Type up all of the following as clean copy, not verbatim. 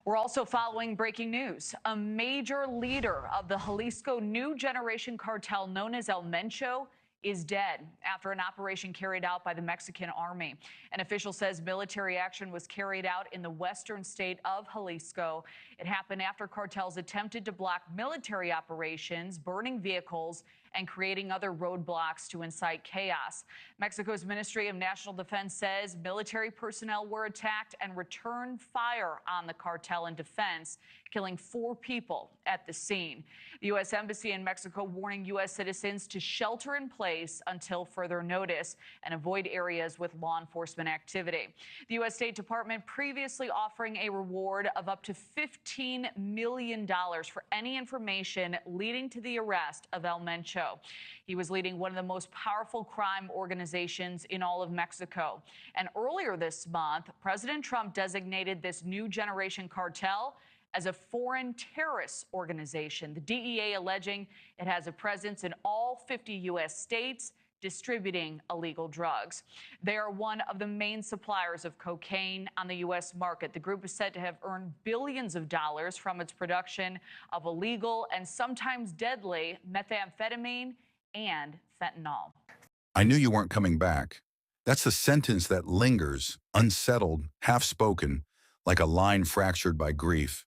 We're also following breaking news. A major leader of the Jalisco New Generation cartel known as Mencho is dead after an operation carried out by the Mexican army. An official says military action was carried out in the western state of Jalisco. It happened after cartels attempted to block military operations, burning vehicles, and creating other roadblocks to incite chaos. Mexico's Ministry of National Defense says military personnel were attacked and returned fire on the cartel in defense, killing 4 people at the scene. The U.S. Embassy in Mexico warning U.S. citizens to shelter in place until further notice and avoid areas with law enforcement activity. The U.S. State Department previously offering a reward of up to $15 million for any information leading to the arrest of Mencho. He was leading one of the most powerful crime organizations in all of Mexico. And earlier this month, President Trump designated this new generation cartel as a foreign terrorist organization. The DEA alleging it has a presence in all 50 U.S. states, distributing illegal drugs. They are one of the main suppliers of cocaine on the U.S. market. The group is said to have earned billions of dollars from its production of illegal and sometimes deadly methamphetamine and fentanyl. I knew you weren't coming back. That's a sentence that lingers, unsettled, half-spoken, like a line fractured by grief.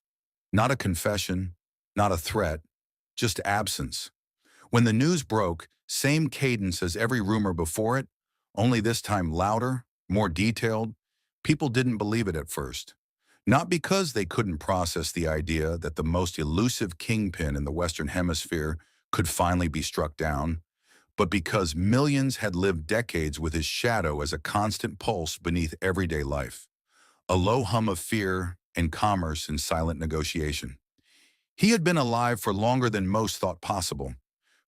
Not a confession, not a threat, just absence. When the news broke, same cadence as every rumor before it, only this time louder, more detailed. People didn't believe it at first. Not because they couldn't process the idea that the most elusive kingpin in the Western Hemisphere could finally be struck down, but because millions had lived decades with his shadow as a constant pulse beneath everyday life. A low hum of fear and commerce in silent negotiation. He had been alive for longer than most thought possible.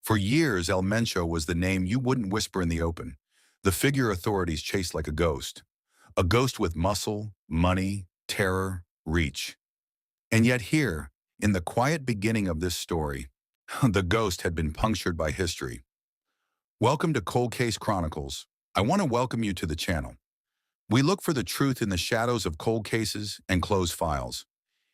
For years, Mencho was the name you wouldn't whisper in the open, the figure authorities chased like a ghost with muscle, money, terror, reach. And yet here, in the quiet beginning of this story, the ghost had been punctured by history. Welcome to Cold Case Chronicles. I want to welcome you to the channel. We look for the truth in the shadows of cold cases and closed files.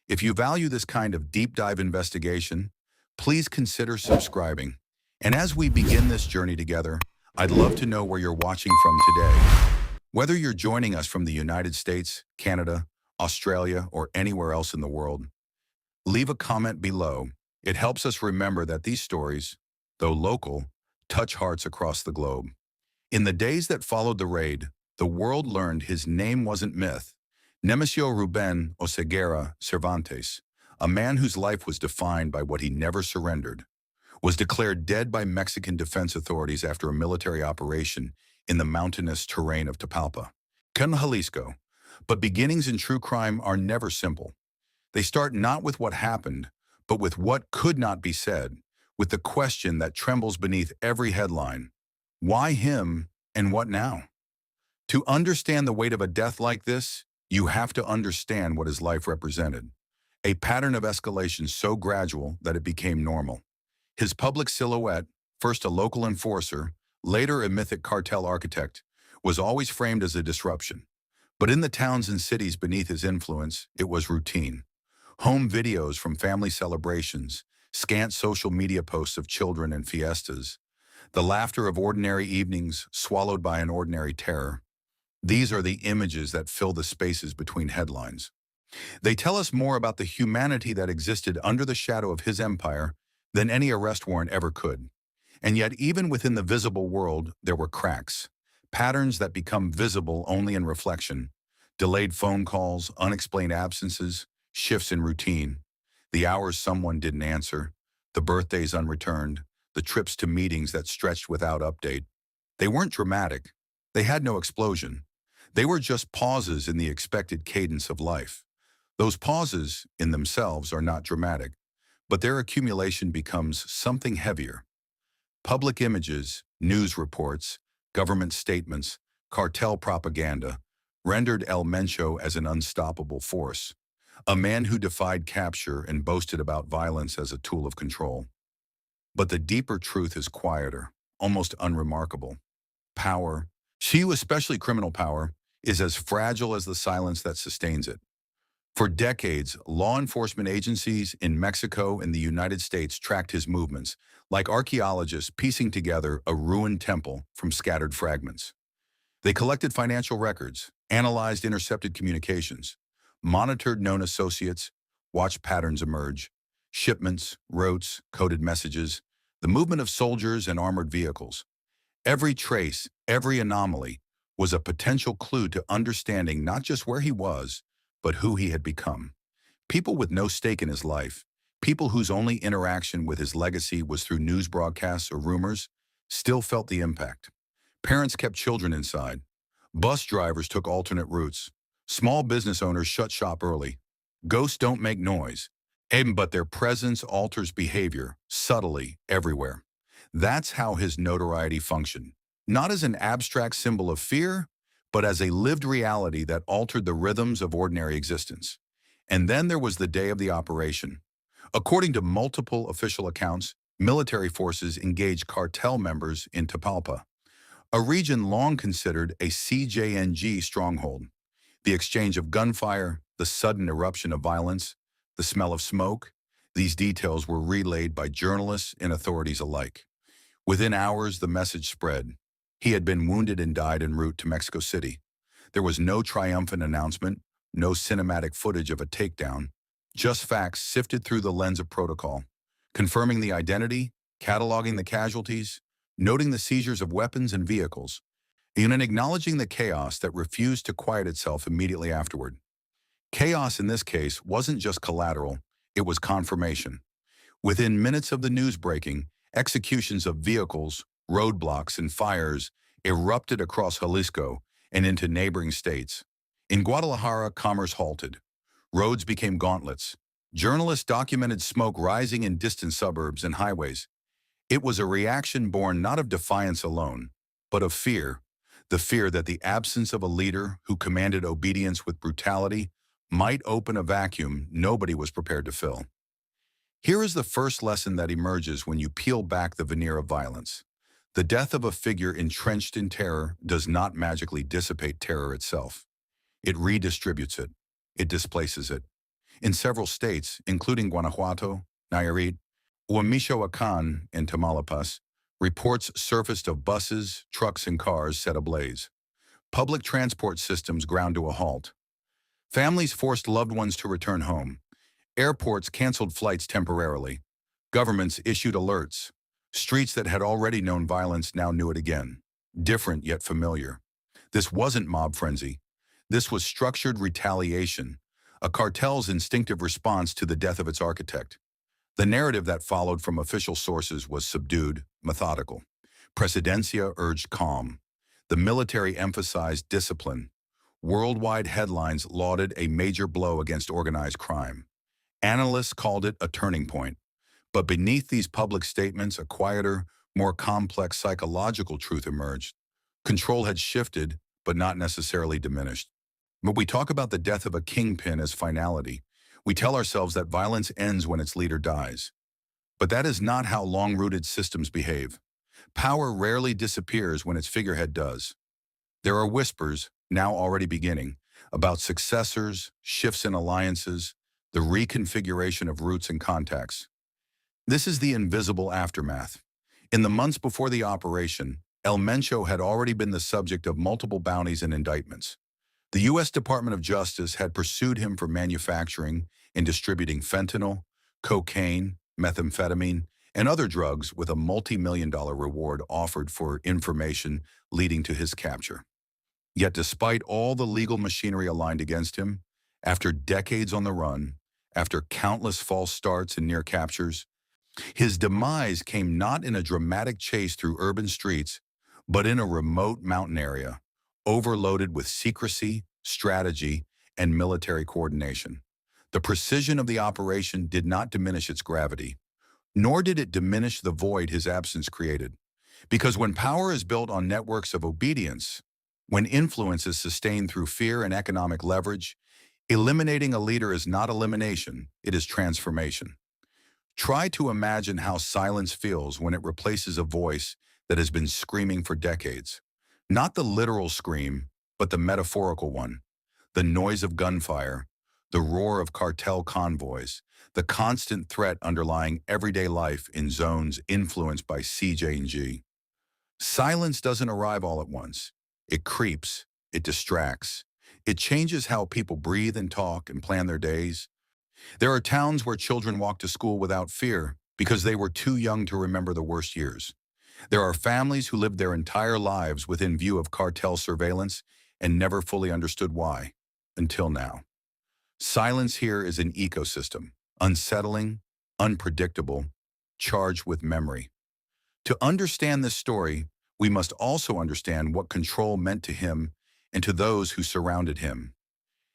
If you value this kind of deep dive investigation, please consider subscribing. And as we begin this journey together, I'd love to know where you're watching from today. Whether you're joining us from the United States, Canada, Australia, or anywhere else in the world, leave a comment below. It helps us remember that these stories, though local, touch hearts across the globe. In the days that followed the raid, the world learned his name wasn't myth. Nemesio Ruben Oseguera Cervantes, a man whose life was defined by what he never surrendered, was declared dead by Mexican defense authorities after a military operation in the mountainous terrain of Tapalpa, Jalisco. But beginnings in true crime are never simple. They start not with what happened, but with what could not be said, with the question that trembles beneath every headline. Why him, and what now? To understand the weight of a death like this, you have to understand what his life represented. A pattern of escalation so gradual that it became normal. His public silhouette, first a local enforcer, later a mythic cartel architect, was always framed as a disruption. But in the towns and cities beneath his influence, it was routine. Home videos from family celebrations, scant social media posts of children and fiestas, the laughter of ordinary evenings swallowed by an ordinary terror. These are the images that fill the spaces between headlines. They tell us more about the humanity that existed under the shadow of his empire than any arrest warrant ever could. And yet, even within the visible world, there were cracks, patterns that become visible only in reflection, delayed phone calls, unexplained absences, shifts in routine, the hours someone didn't answer, the birthdays unreturned, the trips to meetings that stretched without update. They weren't dramatic. They had no explosion. They were just pauses in the expected cadence of life. Those pauses, in themselves, are not dramatic, but their accumulation becomes something heavier. Public images, news reports, government statements, cartel propaganda, rendered Mencho as an unstoppable force, a man who defied capture and boasted about violence as a tool of control. But the deeper truth is quieter, almost unremarkable. Power, especially criminal power, is as fragile as the silence that sustains it. For decades, law enforcement agencies in Mexico and the United States tracked his movements, like archaeologists piecing together a ruined temple from scattered fragments. They collected financial records, analyzed intercepted communications, monitored known associates, watched patterns emerge, shipments, routes, coded messages, the movement of soldiers and armored vehicles. Every trace, every anomaly, was a potential clue to understanding not just where he was, but who he had become. People with no stake in his life, people whose only interaction with his legacy was through news broadcasts or rumors, still felt the impact. Parents kept children inside. Bus drivers took alternate routes. Small business owners shut shop early. Ghosts don't make noise, but their presence alters behavior, subtly, everywhere. That's how his notoriety functioned. Not as an abstract symbol of fear, but as a lived reality that altered the rhythms of ordinary existence. And then there was the day of the operation. According to multiple official accounts, military forces engaged cartel members in Tapalpa, a region long considered a CJNG stronghold. The exchange of gunfire, the sudden eruption of violence, the smell of smoke, these details were relayed by journalists and authorities alike. Within hours, the message spread. He had been wounded and died en route to Mexico City. There was no triumphant announcement, no cinematic footage of a takedown, just facts sifted through the lens of protocol, confirming the identity, cataloging the casualties, noting the seizures of weapons and vehicles, and acknowledging the chaos that refused to quiet itself immediately afterward. Chaos in this case wasn't just collateral, it was confirmation. Within minutes of the news breaking, executions of vehicles, roadblocks, and fires erupted across Jalisco and into neighboring states. In Guadalajara, commerce halted. Roads became gauntlets. Journalists documented smoke rising in distant suburbs and highways. It was a reaction born not of defiance alone, but of fear, the fear that the absence of a leader who commanded obedience with brutality might open a vacuum nobody was prepared to fill. Here is the first lesson that emerges when you peel back the veneer of violence. The death of a figure entrenched in terror does not magically dissipate terror itself. It redistributes it. It displaces it. In several states, including Guanajuato, Nayarit, or Michoacán and Tamaulipas, reports surfaced of buses, trucks, and cars set ablaze. Public transport systems ground to a halt. Families forced loved ones to return home. Airports canceled flights temporarily. Governments issued alerts. Streets that had already known violence now knew it again. Different yet familiar. This wasn't mob frenzy. This was structured retaliation, a cartel's instinctive response to the death of its architect. The narrative that followed from official sources was subdued, methodical. Presidencia urged calm. The military emphasized discipline. Worldwide headlines lauded a major blow against organized crime. Analysts called it a turning point. But beneath these public statements, a quieter, more complex psychological truth emerged. Control had shifted, but not necessarily diminished. When we talk about the death of a kingpin as finality, we tell ourselves that violence ends when its leader dies. But that is not how long-rooted systems behave. Power rarely disappears when its figurehead does. There are whispers, now already beginning, about successors, shifts in alliances, the reconfiguration of routes and contacts. This is the invisible aftermath. In the months before the operation, El Mencho had already been the subject of multiple bounties and indictments. The U.S. Department of Justice had pursued him for manufacturing and distributing fentanyl, cocaine, methamphetamine, and other drugs with a multi-million-dollar reward offered for information leading to his capture. Yet despite all the legal machinery aligned against him, after decades on the run, after countless false starts and near captures, his demise came not in a dramatic chase through urban streets, but in a remote mountain area, overloaded with secrecy, strategy, and military coordination. The precision of the operation did not diminish its gravity, nor did it diminish the void his absence created. Because when power is built on networks of obedience, when influence is sustained through fear and economic leverage, eliminating a leader is not elimination, it is transformation. Try to imagine how silence feels when it replaces a voice that has been screaming for decades. Not the literal scream, but the metaphorical one. The noise of gunfire, the roar of cartel convoys, the constant threat underlying everyday life in zones influenced by CJNG. Silence doesn't arrive all at once. It creeps, it distracts. It changes how people breathe and talk and plan their days. There are towns where children walk to school without fear because they were too young to remember the worst years. There are families who lived their entire lives within view of cartel surveillance and never fully understood why, until now. Silence here is an ecosystem, unsettling, unpredictable, charged with memory. To understand this story, we must also understand what control meant to him and to those who surrounded him.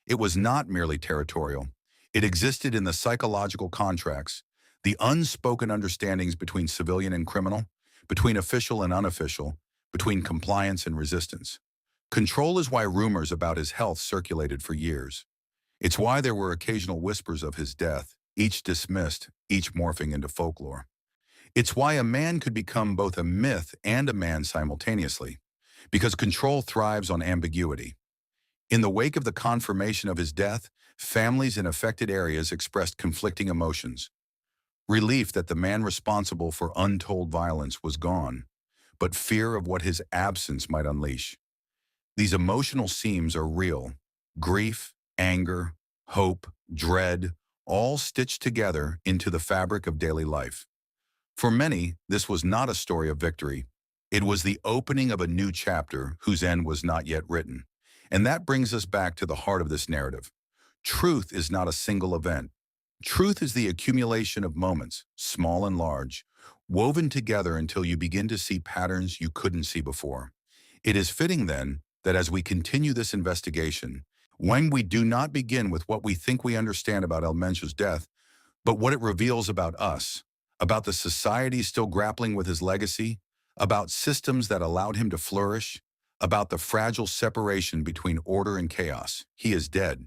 It was not merely territorial. It existed in the psychological contracts, the unspoken understandings between civilian and criminal, between official and unofficial, between compliance and resistance. Control is why rumors about his health circulated for years. It's why there were occasional whispers of his death, each dismissed, each morphing into folklore. It's why a man could become both a myth and a man simultaneously, because control thrives on ambiguity. In the wake of the confirmation of his death, families in affected areas expressed conflicting emotions. Relief that the man responsible for untold violence was gone, but fear of what his absence might unleash. These emotional seams are real. Grief, anger, hope, dread, all stitched together into the fabric of daily life. For many, this was not a story of victory. It was the opening of a new chapter whose end was not yet written. And that brings us back to the heart of this narrative. Truth is not a single event. Truth is the accumulation of moments, small and large, woven together until you begin to see patterns you couldn't see before. It is fitting, then, that as we continue this investigation, when we do not begin with what we think we understand about El Mencho's death, but what it reveals about us, about the society still grappling with his legacy, about systems that allowed him to flourish, about the fragile separation between order and chaos. He is dead,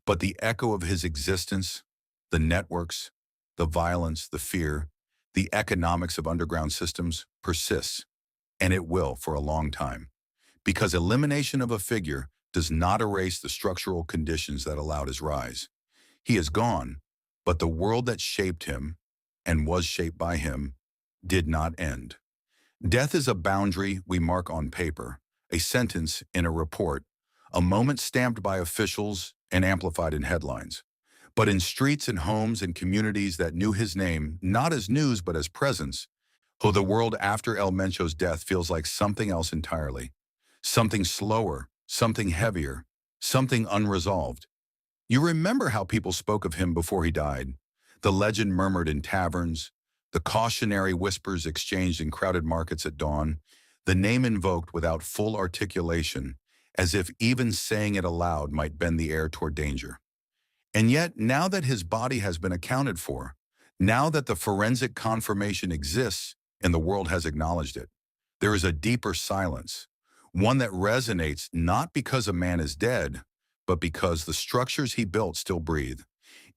but the echo of his existence, the networks, the violence, the fear, the economics of underground systems persists, and it will for a long time. Because elimination of a figure does not erase the structural conditions that allowed his rise. He is gone, but the world that shaped him, and was shaped by him, did not end. Death is a boundary we mark on paper, a sentence in a report, a moment stamped by officials and amplified in headlines. But in streets and homes and communities that knew his name, not as news but as presence, the world after El Mencho's death feels like something else entirely. Something slower, something heavier, something unresolved. You remember how people spoke of him before he died, the legend murmured in taverns, the cautionary whispers exchanged in crowded markets at dawn, the name invoked without full articulation, as if even saying it aloud might bend the air toward danger. And yet, now that his body has been accounted for, now that the forensic confirmation exists and the world has acknowledged it, there is a deeper silence, one that resonates not because a man is dead, but because the structures he built still breathe.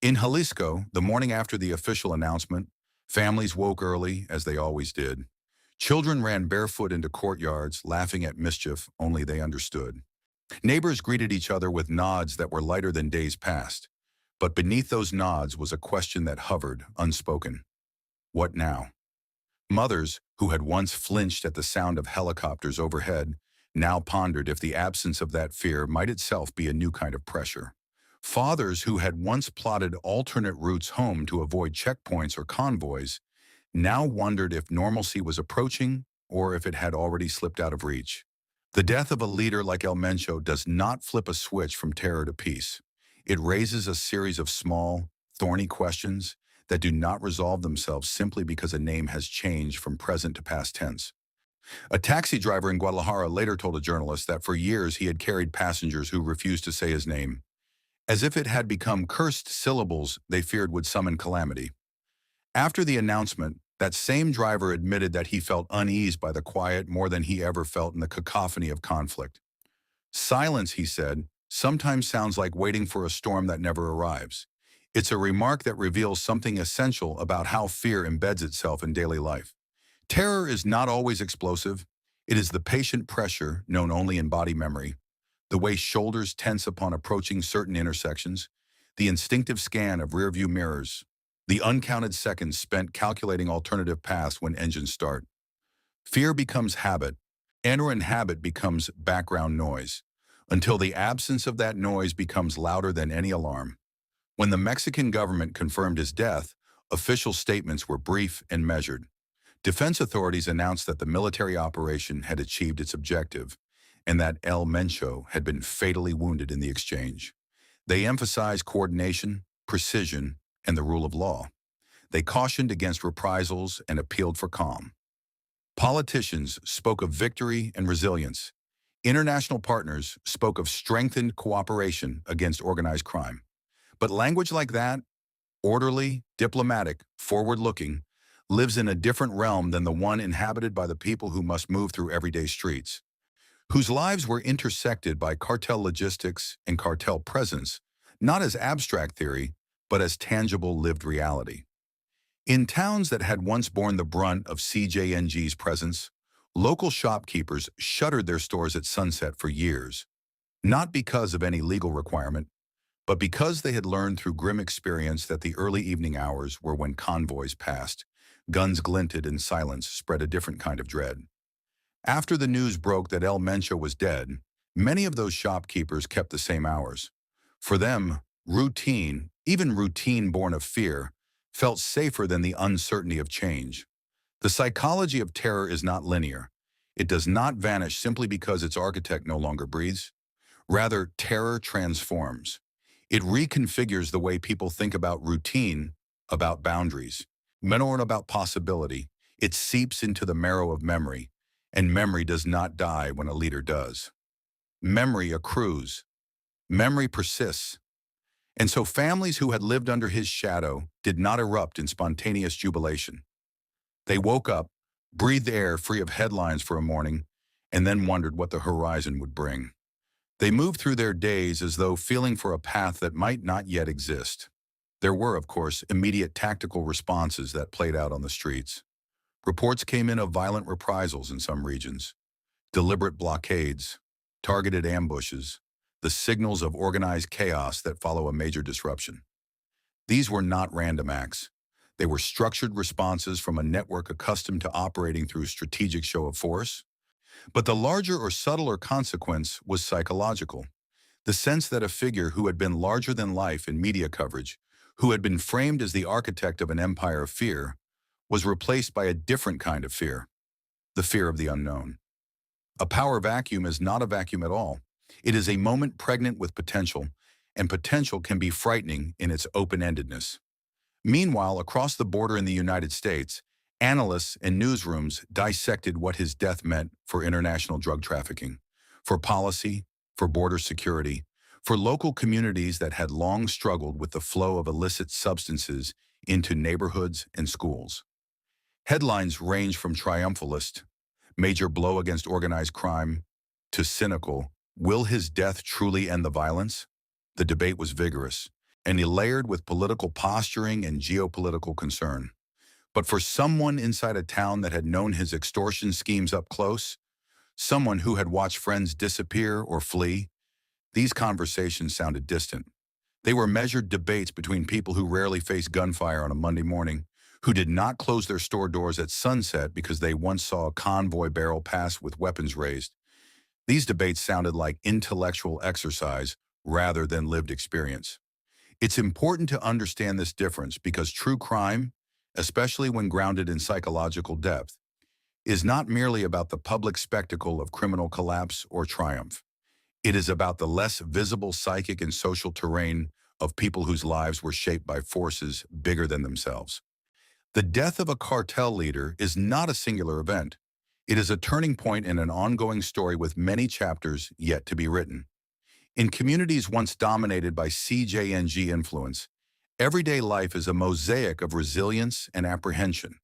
In Jalisco, the morning after the official announcement, families woke early, as they always did. Children ran barefoot into courtyards, laughing at mischief only they understood. Neighbors greeted each other with nods that were lighter than days past. But beneath those nods was a question that hovered, unspoken. What now? Mothers, who had once flinched at the sound of helicopters overhead, now pondered if the absence of that fear might itself be a new kind of pressure. Fathers, who had once plotted alternate routes home to avoid checkpoints or convoys, now wondered if normalcy was approaching or if it had already slipped out of reach. The death of a leader like El Mencho does not flip a switch from terror to peace. It raises a series of small, thorny questions that do not resolve themselves simply because a name has changed from present to past tense. A taxi driver in Guadalajara later told a journalist that for years he had carried passengers who refused to say his name, as if it had become cursed syllables they feared would summon calamity. After the announcement, that same driver admitted that he felt uneased by the quiet more than he ever felt in the cacophony of conflict. Silence, he said, sometimes sounds like waiting for a storm that never arrives. It's a remark that reveals something essential about how fear embeds itself in daily life. Terror is not always explosive. It is the patient pressure known only in body memory, the way shoulders tense upon approaching certain intersections, the instinctive scan of rearview mirrors, the uncounted seconds spent calculating alternative paths when engines start. Fear becomes habit, and or in habit becomes background noise, until the absence of that noise becomes louder than any alarm. When the Mexican government confirmed his death, official statements were brief and measured. Defense authorities announced that the military operation had achieved its objective and that El Mencho had been fatally wounded in the exchange. They emphasized coordination, precision, and the rule of law. They cautioned against reprisals and appealed for calm. Politicians spoke of victory and resilience. International partners spoke of strengthened cooperation against organized crime. But language like that, orderly, diplomatic, forward-looking, lives in a different realm than the one inhabited by the people who must move through everyday streets, whose lives were intersected by cartel logistics and cartel presence, not as abstract theory, but as tangible lived reality. In towns that had once borne the brunt of CJNG's presence, local shopkeepers shuttered their stores at sunset for years, not because of any legal requirement, but because they had learned through grim experience that the early evening hours were when convoys passed, guns glinted, and silence spread a different kind of dread. After the news broke that El Mencho was dead, many of those shopkeepers kept the same hours. For them, routine, even routine born of fear, felt safer than the uncertainty of change. The psychology of terror is not linear. It does not vanish simply because its architect no longer breathes. Rather, terror transforms. It reconfigures the way people think about routine, about boundaries, and about possibility. It seeps into the marrow of memory, and memory does not die when a leader does. Memory accrues. Memory persists. And so families who had lived under his shadow did not erupt in spontaneous jubilation. They woke up, breathed air free of headlines for a morning, and then wondered what the horizon would bring. They moved through their days as though feeling for a path that might not yet exist. There were, of course, immediate tactical responses that played out on the streets. Reports came in of violent reprisals in some regions, deliberate blockades, targeted ambushes, the signals of organized chaos that follow a major disruption. These were not random acts. They were structured responses from a network accustomed to operating through strategic show of force. But the larger or subtler consequence was psychological. The sense that a figure who had been larger than life in media coverage, who had been framed as the architect of an empire of fear, was replaced by a different kind of fear, the fear of the unknown. A power vacuum is not a vacuum at all. It is a moment pregnant with potential, and potential can be frightening in its open-endedness. Meanwhile, across the border in the United States, analysts and newsrooms dissected what his death meant for international drug trafficking, for policy, for border security, for local communities that had long struggled with the flow of illicit substances into neighborhoods and schools. Headlines range from triumphalist, major blow against organized crime, to cynical, will his death truly end the violence? The debate was vigorous, and layered with political posturing and geopolitical concern. But for someone inside a town that had known his extortion schemes up close, someone who had watched friends disappear or flee, these conversations sounded distant. They were measured debates between people who rarely faced gunfire on a Monday morning, who did not close their store doors at sunset because they once saw a convoy barrel past with weapons raised. These debates sounded like intellectual exercise rather than lived experience. It's important to understand this difference because true crime, especially when grounded in psychological depth, is not merely about the public spectacle of criminal collapse or triumph. It is about the less visible psychic and social terrain of people whose lives were shaped by forces bigger than themselves. The death of a cartel leader is not a singular event. It is a turning point in an ongoing story with many chapters yet to be written. In communities once dominated by CJNG influence, everyday life is a mosaic of resilience and apprehension.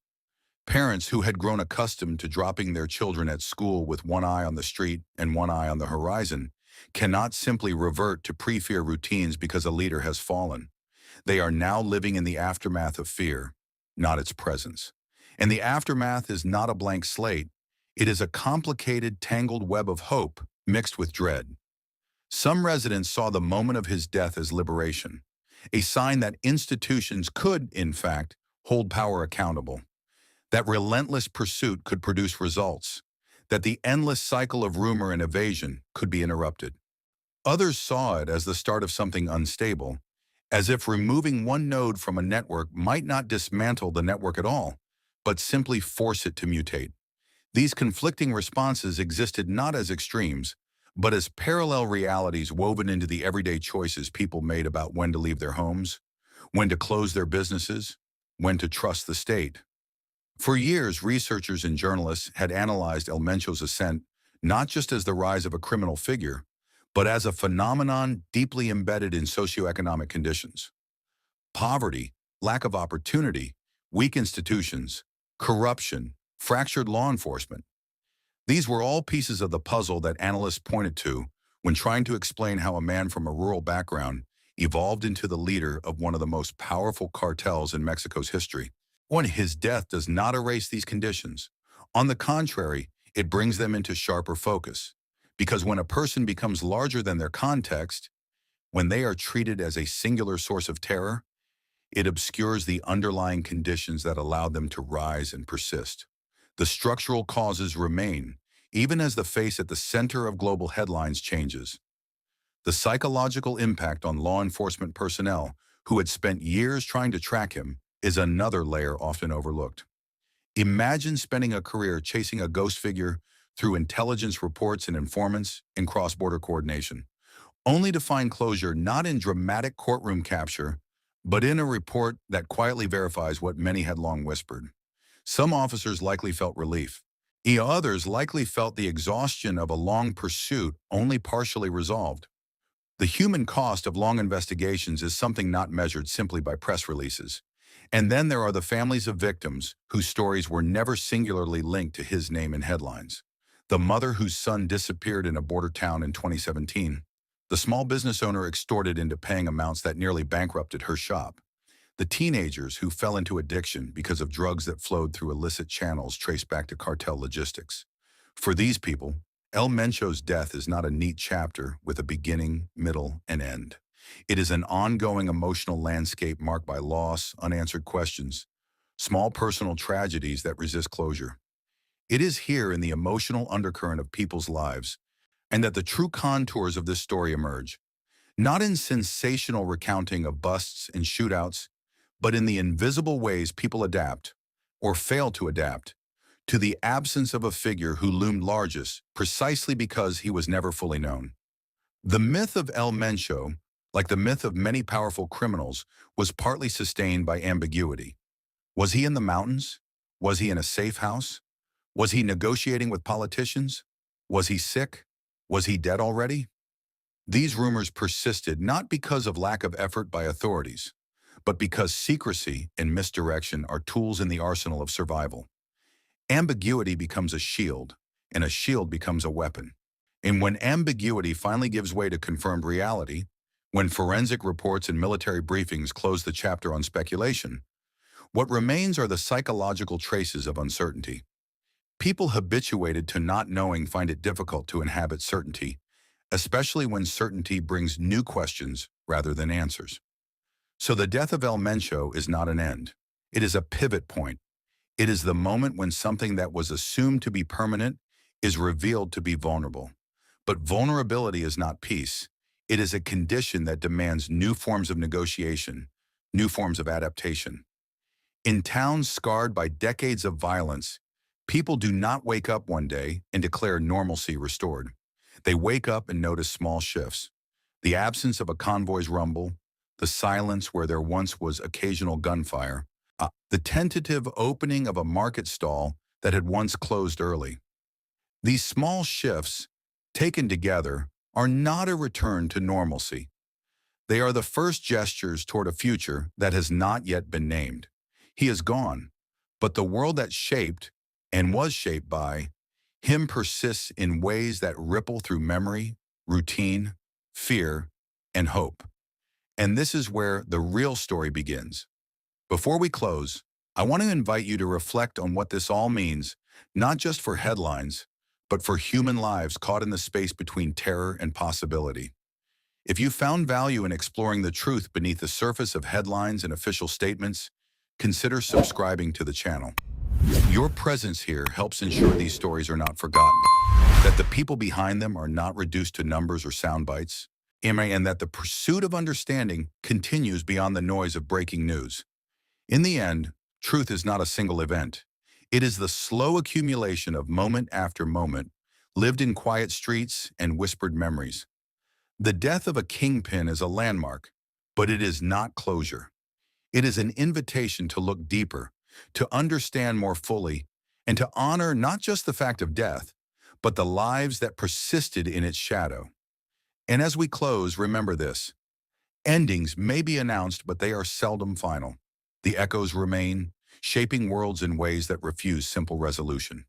Parents who had grown accustomed to dropping their children at school with one eye on the street and one eye on the horizon cannot simply revert to pre-fear routines because a leader has fallen. They are now living in the aftermath of fear, not its presence. And the aftermath is not a blank slate. It is a complicated, tangled web of hope mixed with dread. Some residents saw the moment of his death as liberation. a sign that institutions could, in fact, hold power accountable, that relentless pursuit could produce results, that the endless cycle of rumor and evasion could be interrupted. Others saw it as the start of something unstable, as if removing one node from a network might not dismantle the network at all, but simply force it to mutate. These conflicting responses existed not as extremes, but as parallel realities woven into the everyday choices people made about when to leave their homes, when to close their businesses, when to trust the state. For years, researchers and journalists had analyzed El Mencho's ascent not just as the rise of a criminal figure, but as a phenomenon deeply embedded in socioeconomic conditions. Poverty, lack of opportunity, weak institutions, corruption, fractured law enforcement. These were all pieces of the puzzle that analysts pointed to when trying to explain how a man from a rural background evolved into the leader of one of the most powerful cartels in Mexico's history. When his death does not erase these conditions. On the contrary, it brings them into sharper focus. Because when a person becomes larger than their context, when they are treated as a singular source of terror, it obscures the underlying conditions that allow them to rise and persist. The structural causes remain, even as the face at the center of global headlines changes. The psychological impact on law enforcement personnel who had spent years trying to track him is another layer often overlooked. Imagine spending a career chasing a ghost figure through intelligence reports and informants and cross-border coordination, only to find closure not in dramatic courtroom capture, but in a report that quietly verifies what many had long whispered. Some officers likely felt relief. Others likely felt the exhaustion of a long pursuit only partially resolved. The human cost of long investigations is something not measured simply by press releases. And then there are the families of victims whose stories were never singularly linked to his name in headlines. The mother whose son disappeared in a border town in 2017. The small business owner extorted into paying amounts that nearly bankrupted her shop. The teenagers who fell into addiction because of drugs that flowed through illicit channels traced back to cartel logistics. For these people, El Mencho's death is not a neat chapter with a beginning, middle, and end. It is an ongoing emotional landscape marked by loss, unanswered questions, small personal tragedies that resist closure. It is here in the emotional undercurrent of people's lives, and that the true contours of this story emerge, not in sensational recounting of busts and shootouts, but in the invisible ways people adapt, or fail to adapt, to the absence of a figure who loomed largest precisely because he was never fully known. The myth of El Mencho, like the myth of many powerful criminals, was partly sustained by ambiguity. Was he in the mountains? Was he in a safe house? Was he negotiating with politicians? Was he sick? Was he dead already? These rumors persisted not because of lack of effort by authorities, but because secrecy and misdirection are tools in the arsenal of survival. Ambiguity becomes a shield, and a shield becomes a weapon. And when ambiguity finally gives way to confirmed reality, when forensic reports and military briefings close the chapter on speculation, what remains are the psychological traces of uncertainty. People habituated to not knowing find it difficult to inhabit certainty, especially when certainty brings new questions rather than answers. So the death of El Mencho is not an end. It is a pivot point. It is the moment when something that was assumed to be permanent is revealed to be vulnerable. But vulnerability is not peace. It is a condition that demands new forms of negotiation, new forms of adaptation. In towns scarred by decades of violence, people do not wake up one day and declare normalcy restored. They wake up and notice small shifts. The absence of a convoy's rumble, the silence where there once was occasional gunfire, the tentative opening of a market stall that had once closed early. These small shifts, taken together, are not a return to normalcy. They are the first gestures toward a future that has not yet been named. He is gone, but the world that shaped and was shaped by him persists in ways that ripple through memory, routine, fear, and hope. And this is where the real story begins. Before we close, I want to invite you to reflect on what this all means, not just for headlines, but for human lives caught in the space between terror and possibility. If you found value in exploring the truth beneath the surface of headlines and official statements, consider subscribing to the channel. Your presence here helps ensure these stories are not forgotten, that the people behind them are not reduced to numbers or sound bites, and that the pursuit of understanding continues beyond the noise of breaking news. In the end, truth is not a single event. It is the slow accumulation of moment after moment, lived in quiet streets and whispered memories. The death of a kingpin is a landmark, but it is not closure. It is an invitation to look deeper, to understand more fully, and to honor not just the fact of death, but the lives that persisted in its shadow. And as we close, remember this. Endings may be announced, but they are seldom final. The echoes remain, shaping worlds in ways that refuse simple resolution.